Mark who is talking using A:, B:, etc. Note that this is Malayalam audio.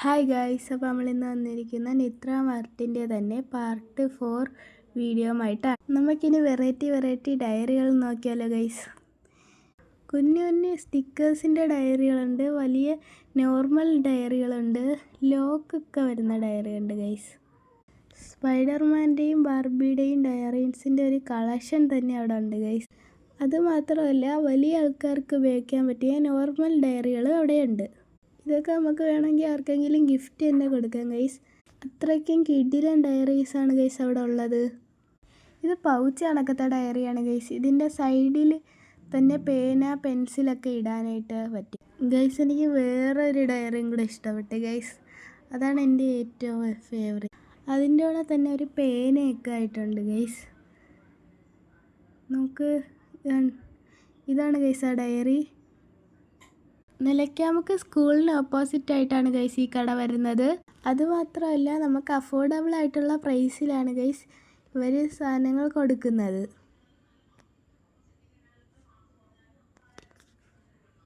A: ഹായ് ഗായ്സ്, അപ്പോൾ നമ്മളിന്ന് വന്നിരിക്കുന്ന നിത്ര മാർട്ടിൻ്റെ തന്നെ പാർട്ട് 4 വീഡിയോ ആയിട്ടാണ്. നമുക്കിനി വെറൈറ്റി ഡയറികൾ നോക്കിയാലോ ഗൈസ്. കുഞ്ഞു കുഞ്ഞു സ്റ്റിക്കേഴ്സിൻ്റെ ഡയറികളുണ്ട്, വലിയ നോർമൽ ഡയറികളുണ്ട്, ലോക്കൊക്കെ വരുന്ന ഡയറി ഉണ്ട് ഗൈസ്. സ്പൈഡർമാൻ്റെയും ബാർബിയുടെയും ഡയറീസിൻ്റെ ഒരു കളക്ഷൻ തന്നെ അവിടെ ഉണ്ട് ഗൈസ്. അതുമാത്രമല്ല, വലിയ ആൾക്കാർക്ക് ഉപയോഗിക്കാൻ പറ്റിയ നോർമൽ ഡയറികൾ അവിടെയുണ്ട്. ഇതൊക്കെ നമുക്ക് വേണമെങ്കിൽ ആർക്കെങ്കിലും ഗിഫ്റ്റ് തന്നെ കൊടുക്കാം ഗൈസ്. അത്രയ്ക്കും കിടിലൻ ഡയറീസാണ് ഗൈസ് അവിടെ ഉള്ളത്. ഇത് പൗച്ച് കണക്കത്തെ ഡയറിയാണ് ഗൈസ്. ഇതിൻ്റെ സൈഡിൽ തന്നെ പേന പെൻസിലൊക്കെ ഇടാനായിട്ട് പറ്റും ഗൈസ്. എനിക്ക് വേറൊരു ഡയറിയും കൂടെ ഇഷ്ടപ്പെട്ടു ഗൈസ്. അതാണ് എൻ്റെ ഏറ്റവും ഫേവറേറ്റ്. അതിൻ്റെ കൂടെ തന്നെ ഒരു പേനയൊക്കെ ആയിട്ടുണ്ട് ഗൈസ്. നമുക്ക് ഇതാണ് ഗൈസ് ആ ഡയറി. നിലയ്ക്കാമുക്ക് സ്കൂളിന് ഓപ്പോസിറ്റ് ആയിട്ടാണ് ഗൈസ് ഈ കട വരുന്നത്. അതുമാത്രമല്ല, നമുക്ക് അഫോർഡബിൾ ആയിട്ടുള്ള പ്രൈസിലാണ് ഗൈസ് ഇവർ സാധനങ്ങൾ കൊടുക്കുന്നത്.